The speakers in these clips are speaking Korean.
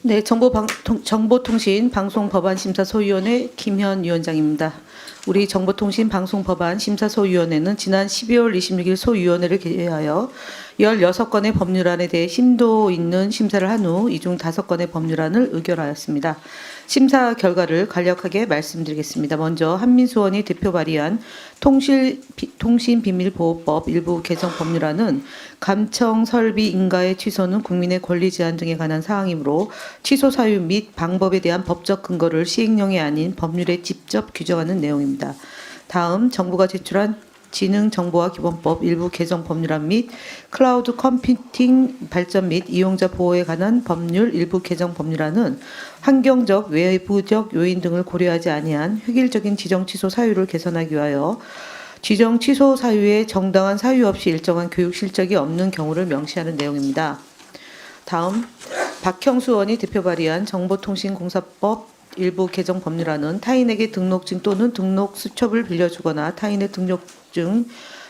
네, 정보통신방송법안심사소위원회 김현 위원장입니다. 우리 정보통신방송법안심사소위원회는 지난 12월 26일 소위원회를 개회하여 16건의 법률안에 대해 심도 있는 심사를 한 후 이 중 5건의 법률안을 의결하였습니다. 심사 결과를 간략하게 말씀드리겠습니다. 먼저 한민수 의원이 대표 발의한 통신비밀보호법 일부 개정 법률안은 감청 설비 인가의 취소는 국민의 권리 제한 등에 관한 사항이므로 취소 사유 및 방법에 대한 법적 근거를 시행령이 아닌 법률에 직접 규정하는 내용입니다. 다음 정부가 제출한 지능정보화 기본법 일부 개정 법률안 및 클라우드 컴퓨팅 발전 및 이용자 보호에 관한 법률 일부 개정 법률안은 환경적, 외부적 요인 등을 고려하지 아니한 획일적인 지정 취소 사유를 개선하기 위하여 지정 취소 사유에 정당한 사유 없이 일정한 교육 실적이 없는 경우를 명시하는 내용입니다. 다음 박형수 의원이 대표 발의한 정보통신공사법 일부 개정 법률안은 타인에게 등록증 또는 등록 수첩을 빌려주거나 타인의 등록증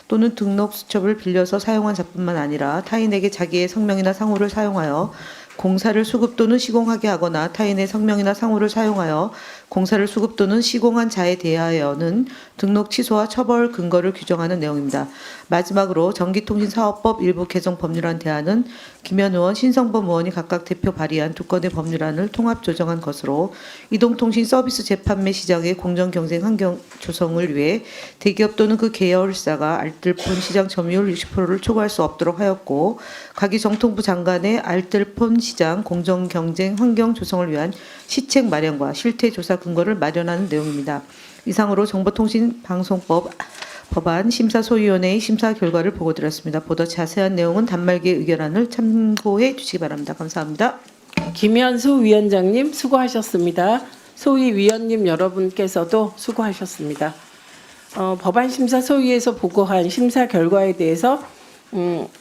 또는 등록 수첩을 빌려서 사용한 자뿐만 아니라 타인에게 자기의 성명이나 상호를 사용하여 공사를 수급 또는 시공하게 하거나 타인의 성명이나 상호를 사용하여 공사를 수급 또는 시공한 자에 대하여는 등록 취소와 처벌 근거를 규정하는 내용입니다. 마지막으로 전기통신사업법 일부 개정 법률안 대안은 김현 의원, 신성범 의원이 각각 대표 발의한 2건의 법률안을 통합 조정한 것으로 이동통신 서비스 재판매 시장의 공정경쟁 환경 조성을 위해 대기업 또는 그 계열사가 알뜰폰 시장 점유율 60%를 초과할 수 없도록 하였고 가기정통부 장관의 알뜰폰 시장 공정경쟁 환경 조성을 위한 시책 마련과 실태조사 근거를 마련하는 내용입니다. 이상으로 정보통신방송법 법안 심사소위원회의 심사 결과를 보고드렸습니다. 보다 자세한 내용은 단말기 의결안을 참고해 주시기 바랍니다. 감사합니다. 김현수 위원장님 수고하셨습니다. 소위 위원님 여러분께서도 수고하셨습니다. 법안 심사 소위에서 보고한 심사 결과에 대해서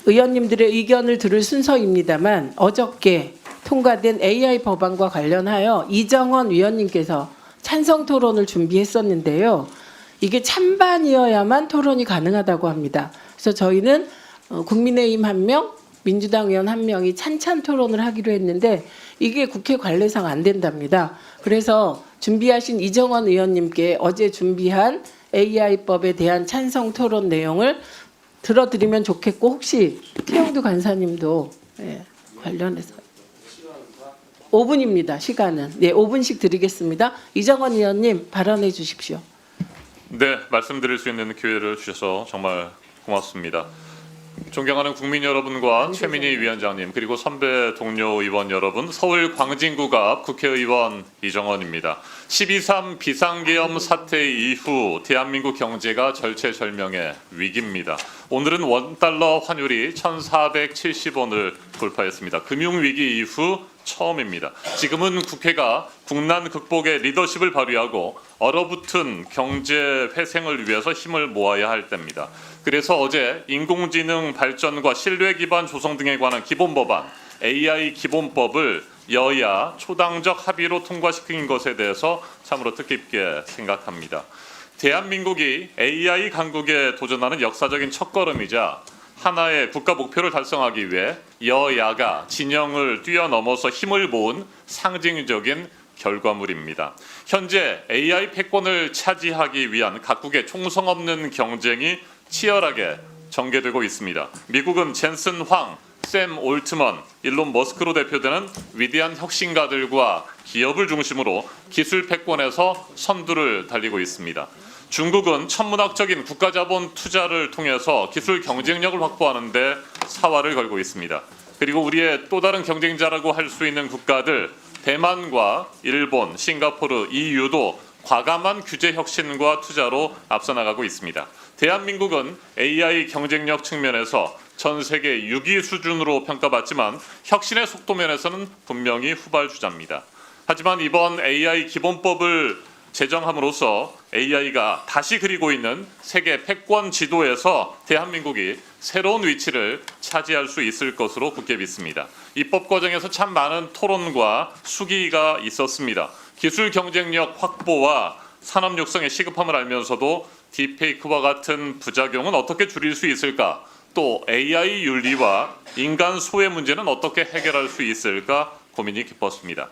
의원님들의 의견을 들을 순서입니다만 어저께 통과된 AI 법안과 관련하여 이정원 위원님께서 찬성 토론을 준비했었는데요. 이게 찬반이어야만 토론이 가능하다고 합니다. 그래서 저희는 국민의힘 1명, 민주당 의원 1명이 찬찬 토론을 하기로 했는데 이게 국회 관례상 안 된답니다. 그래서 준비하신 이정원 의원님께 어제 준비한 AI법에 대한 찬성 토론 내용을 들어드리면 좋겠고 혹시 태영두 간사님도 관련해서 5분입니다. 시간은. 네, 5분씩 드리겠습니다. 이정원 의원님 발언해 주십시오. 네, 말씀드릴 수 있는 기회를 주셔서 정말 고맙습니다. 존경하는 국민 여러분과 최민희 위원장님 그리고 선배 동료 의원 여러분, 서울 광진구갑 국회의원 이정원입니다. 12.3 비상계엄 사태 이후 대한민국 경제가 절체절명의 위기입니다. 오늘은 원달러 환율이 1,470원을 돌파했습니다. 금융위기 이후 처음입니다. 지금은 국회가 국난 극복의 리더십을 발휘하고 얼어붙은 경제 회생을 위해서 힘을 모아야 할 때입니다. 그래서 어제 인공지능 발전과 신뢰 기반 조성 등에 관한 기본법안 AI 기본법을 여야 초당적 합의로 통과시킨 것에 대해서 참으로 뜻깊게 생각합니다. 대한민국이 AI 강국에 도전하는 역사적인 첫걸음이자 하나의 국가 목표를 달성하기 위해 여야가 진영을 뛰어넘어서 힘을 모은 상징적인 결과물입니다. 현재 AI 패권을 차지하기 위한 각국의 총성 없는 경쟁이 치열하게 전개되고 있습니다. 미국은 젠슨 황, 샘 올트먼, 일론 머스크로 대표되는 위대한 혁신가들과 기업을 중심으로 기술 패권에서 선두를 달리고 있습니다. 중국은 천문학적인 국가자본 투자를 통해서 기술 경쟁력을 확보하는 데 사활을 걸고 있습니다. 그리고 우리의 또 다른 경쟁자라고 할 수 있는 국가들 대만과 일본, 싱가포르, EU도 과감한 규제 혁신과 투자로 앞서 나가고 있습니다. 대한민국은 AI 경쟁력 측면에서 전 세계 6위 수준으로 평가받지만 혁신의 속도 면에서는 분명히 후발주자입니다. 하지만 이번 AI 기본법을 제정함으로써 AI가 다시 그리고 있는 세계 패권 지도에서 대한민국이 새로운 위치를 차지할 수 있을 것으로 굳게 믿습니다. 입법 과정에서 참 많은 토론과 수기가 있었습니다. 기술 경쟁력 확보와 산업 육성의 시급함을 알면서도 딥페이크와 같은 부작용은 어떻게 줄일 수 있을까? 또 AI 윤리와 인간 소외 문제는 어떻게 해결할 수 있을까 고민이 깊었습니다.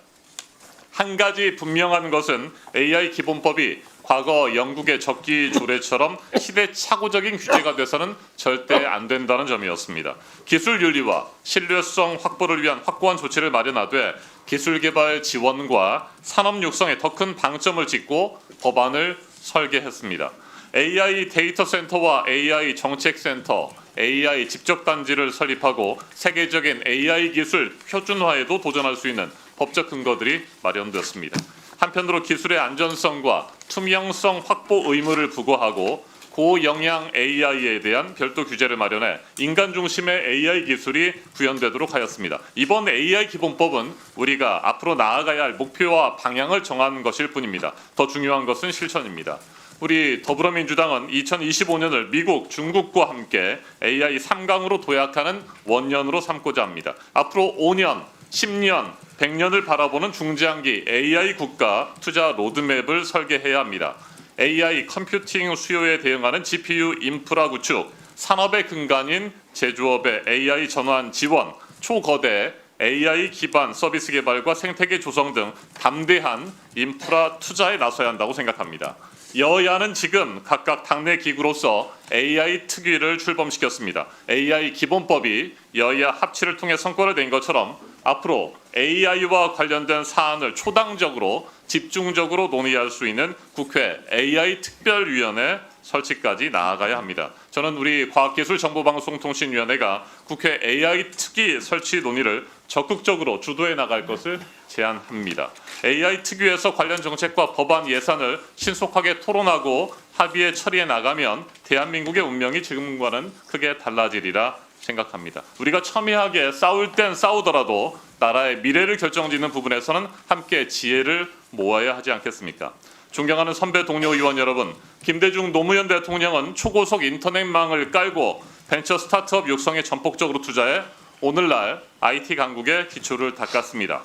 한 가지 분명한 것은 AI 기본법이 과거 영국의 적기 조례처럼 시대착오적인 규제가 돼서는 절대 안 된다는 점이었습니다. 기술 윤리와 신뢰성 확보를 위한 확고한 조치를 마련하되 기술 개발 지원과 산업 육성에 더 큰 방점을 찍고 법안을 설계했습니다. AI 데이터 센터와 AI 정책 센터, AI 집적 단지를 설립하고 세계적인 AI 기술 표준화에도 도전할 수 있는 법적 근거들이 마련되었습니다. 한편으로 기술의 안전성과 투명성 확보 의무를 부과하고 고영양 AI에 대한 별도 규제를 마련해 인간 중심의 AI 기술이 구현되도록 하였습니다. 이번 AI 기본법은 우리가 앞으로 나아가야 할 목표와 방향을 정한 것일 뿐입니다. 더 중요한 것은 실천입니다. 우리 더불어민주당은 2025년을 미국, 중국과 함께 AI 3강으로 도약하는 원년으로 삼고자 합니다. 앞으로 5년, 10년, 100년을 바라보는 중장기 AI 국가 투자 로드맵을 설계해야 합니다. AI 컴퓨팅 수요에 대응하는 GPU 인프라 구축, 산업의 근간인 제조업의 AI 전환 지원, 초거대 AI 기반 서비스 개발과 생태계 조성 등 담대한 인프라 투자에 나서야 한다고 생각합니다. 여야는 지금 각각 당내 기구로서 AI 특위를 출범시켰습니다. AI 기본법이 여야 합치를 통해 성과를 낸 것처럼 앞으로 AI와 관련된 사안을 초당적으로 집중적으로 논의할 수 있는 국회 AI 특별위원회 설치까지 나아가야 합니다. 저는 우리 과학기술정보방송통신위원회가 국회 AI 특위 설치 논의를 적극적으로 주도해 나갈 것을 제안합니다. AI 특위에서 관련 정책과 법안 예산을 신속하게 토론하고 합의에 처리해 나가면 대한민국의 운명이 지금과는 크게 달라지리라 생각합니다. 우리가 첨예하게 싸울 땐 싸우더라도 나라의 미래를 결정짓는 부분에서는 함께 지혜를 모아야 하지 않겠습니까? 존경하는 선배 동료 의원 여러분, 김대중 노무현 대통령은 초고속 인터넷망을 깔고 벤처 스타트업 육성에 전폭적으로 투자해 오늘날 IT 강국의 기초를 닦았습니다.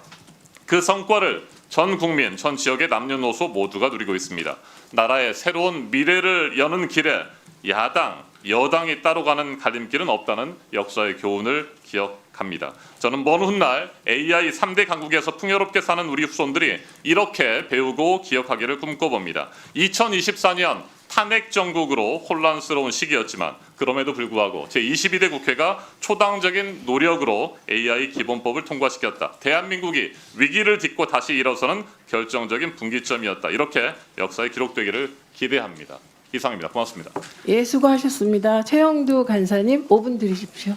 그 성과를 전 국민, 전 지역의 남녀노소 모두가 누리고 있습니다. 나라의 새로운 미래를 여는 길에 야당, 여당이 따로 가는 갈림길은 없다는 역사의 교훈을 기억합니다. 저는 먼 훗날 AI 3대 강국에서 풍요롭게 사는 우리 후손들이 이렇게 배우고 기억하기를 꿈꿔봅니다. 2024년 탄핵 정국으로 혼란스러운 시기였지만 그럼에도 불구하고 제22대 국회가 초당적인 노력으로 AI 기본법을 통과시켰다. 대한민국이 위기를 딛고 다시 일어서는 결정적인 분기점이었다. 이렇게 역사에 기록되기를 기대합니다. 이상입니다. 고맙습니다. 예, 수고하셨습니다. 최영두 간사님 5분 드리십시오.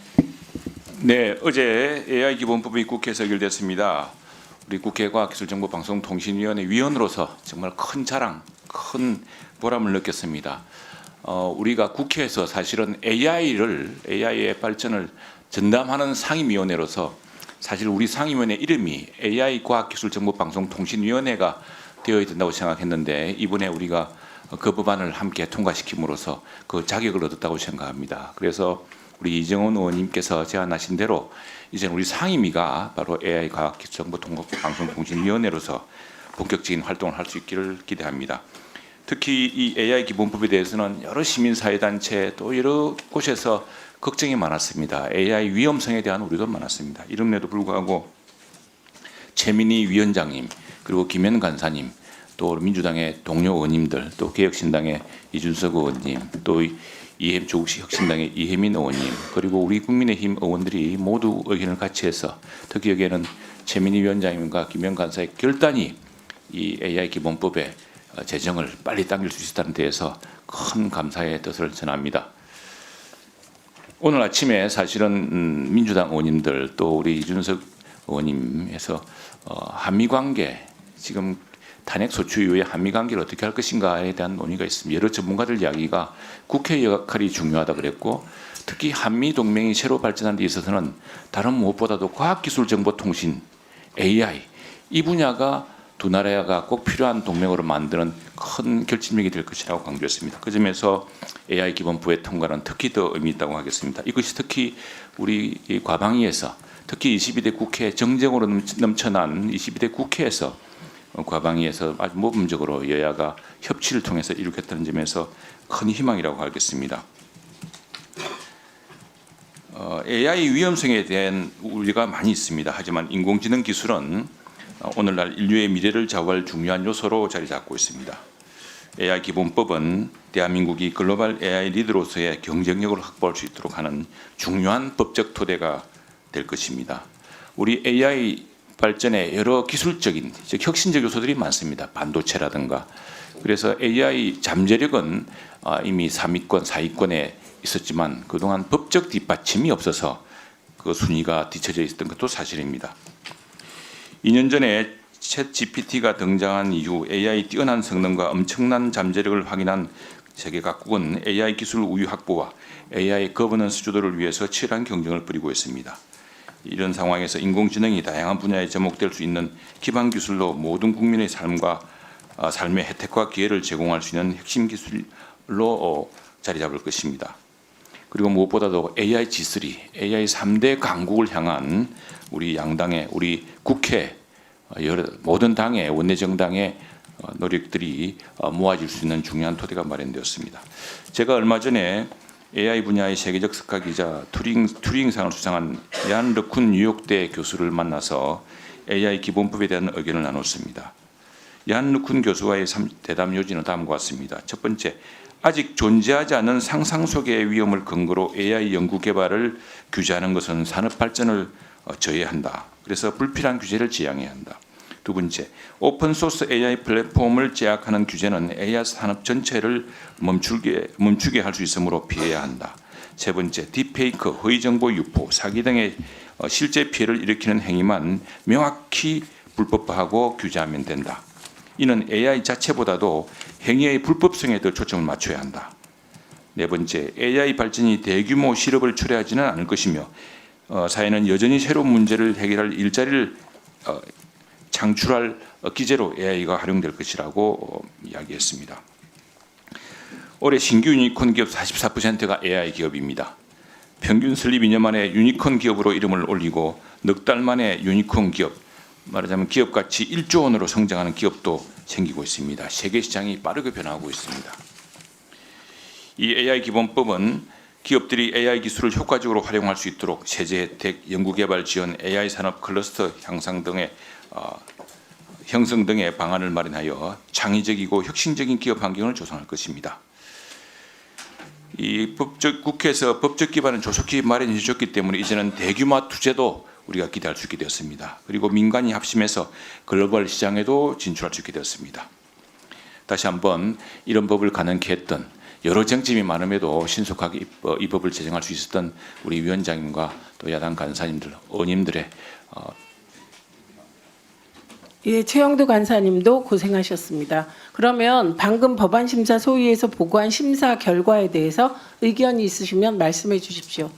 네, 어제 AI 기본법이 국회에서 의결됐습니다. 우리 국회 과학기술정보방송통신위원회 위원으로서 정말 큰 자랑, 큰 보람을 느꼈습니다. 우리가 국회에서 사실은 AI의 발전을 전담하는 상임위원회로서 사실 우리 상임위원회 이름이 AI 과학기술정보방송통신위원회가 되어야 된다고 생각했는데 이번에 우리가 그 법안을 함께 통과시킴으로써 그 자격을 얻었다고 생각합니다. 그래서 우리 이정원 의원님께서 제안하신 대로 이제 우리 상임위가 바로 AI 과학기술정보방송통신위원회로서 본격적인 활동을 할 수 있기를 기대합니다. 특히 이 AI 기본법에 대해서는 여러 시민사회단체 또 여러 곳에서 걱정이 많았습니다. AI 위험성에 대한 우려도 많았습니다. 이름에도 불구하고 최민희 위원장님 그리고 김현 간사님 또 민주당의 동료 의원님들 또 개혁신당의 이준석 의원님 또 조국식 혁신당의 이혜민 의원님 그리고 우리 국민의힘 의원들이 모두 의견을 같이 해서 특히 여기에는 최민희 위원장님과 김현 간사의 결단이 이 AI 기본법의 제정을 빨리 당길 수 있었다는 데에서 큰 감사의 뜻을 전합니다. 오늘 아침에 사실은 민주당 의원님들 또 우리 이준석 의원님에서 한미관계 지금 탄핵 소추 이후에 한미관계를 어떻게 할 것인가에 대한 논의가 있습니다. 여러 전문가들 이야기가 국회 역할이 중요하다 그랬고 특히 한미 동맹이 새로 발전하는 데 있어서는 다른 무엇보다도 과학기술정보통신 AI 이 분야가 두 나라가 꼭 필요한 동맹으로 만드는 큰 결집력이 될 것이라고 강조했습니다. 그 점에서 AI 기본법의 통과는 특히 더 의미 있다고 하겠습니다. 이것이 특히 우리 과방위에서 특히 22대 국회 정쟁으로 넘쳐난 22대 국회에서 과방위에서 아주 모범적으로 여야가 협치를 통해서 이루겠다는 점에서 큰 희망이라고 하겠습니다. AI 위험성에 대한 우려가 많이 있습니다. 하지만 인공지능 기술은 오늘날 인류의 미래를 좌우할 중요한 요소로 자리 잡고 있습니다. AI 기본법은 대한민국이 글로벌 AI 리더로서의 경쟁력을 확보할 수 있도록 하는 중요한 법적 토대가 될 것입니다. 우리 AI 발전에 여러 기술적인 즉 혁신적 요소들이 많습니다. 반도체라든가. 그래서 AI 잠재력은 이미 3위권, 4위권에 있었지만 그동안 법적 뒷받침이 없어서 그 순위가 뒤처져 있었던 것도 사실입니다. 2년 전에 챗 GPT가 등장한 이후 AI 뛰어난 성능과 엄청난 잠재력을 확인한 세계 각국은 AI 기술 우위 확보와 AI 거버넌스 주도를 위해서 치열한 경쟁을 벌이고 있습니다. 이런 상황에서 인공지능이 다양한 분야에 접목될 수 있는 기반 기술로 모든 국민의 삶의 혜택과 기회를 제공할 수 있는 핵심 기술로 자리 잡을 것입니다. 그리고 무엇보다도 AI G3, AI 3대 강국을 향한 우리 양당의 우리 국회 모든 당의 원내정당의 노력들이 모아질 수 있는 중요한 토대가 마련되었습니다. 제가 얼마 전에 AI 분야의 세계적 석학이자 튜링상을 수상한 얀 르쿤 뉴욕대 교수를 만나서 AI 기본법에 대한 의견을 나눴습니다. 얀 르쿤 교수와의 대담 요지는 다음과 같습니다. 첫 번째, 아직 존재하지 않은 상상 속의 위험을 근거로 AI 연구 개발을 규제하는 것은 산업 발전을 저해한다. 그래서 불필요한 규제를 지양해야 한다. 두 번째, 오픈소스 AI 플랫폼을 제약하는 규제는 AI 산업 전체를 멈추게 할 수 있으므로 피해야 한다. 세 번째, 딥페이크, 허위정보 유포, 사기 등의 실제 피해를 일으키는 행위만 명확히 불법화하고 규제하면 된다. 이는 AI 자체보다도 행위의 불법성에 더 초점을 맞춰야 한다. 네 번째, AI 발전이 대규모 실업을 초래하지는 않을 것이며 사회는 여전히 새로운 문제를 해결할 일자리를 창출할 기제로 AI가 활용될 것이라고 이야기했습니다. 올해 신규 유니콘 기업 44%가 AI 기업입니다. 평균 설립 2년 만에 유니콘 기업으로 이름을 올리고 넉 달 만에 유니콘 기업, 말하자면 기업 가치 1조 원으로 성장하는 기업도 생기고 있습니다. 세계 시장이 빠르게 변화하고 있습니다. 이 AI 기본법은 기업들이 AI 기술을 효과적으로 활용할 수 있도록 세제 혜택, 연구개발 지원, AI 산업 클러스터 형성 등의 방안을 마련하여 창의적이고 혁신적인 기업 환경을 조성할 것입니다. 이 국회에서 법적 기반을 조속히 마련해 주셨기 때문에 이제는 대규모 투자도 우리가 기대할 수 있게 되었습니다. 그리고 민간이 합심해서 글로벌 시장에도 진출할 수 있게 되었습니다. 다시 한번 이런 법을 가능케 했던 여러 쟁점이 많음에도 신속하게 이 법을 제정할 수 있었던 우리 위원장님과 또 야당 간사님들, 의원님들의 예, 최영두 간사님도 고생하셨습니다. 그러면 방금 법안심사 소위에서 보고한 심사 결과에 대해서 의견이 있으시면 말씀해 주십시오.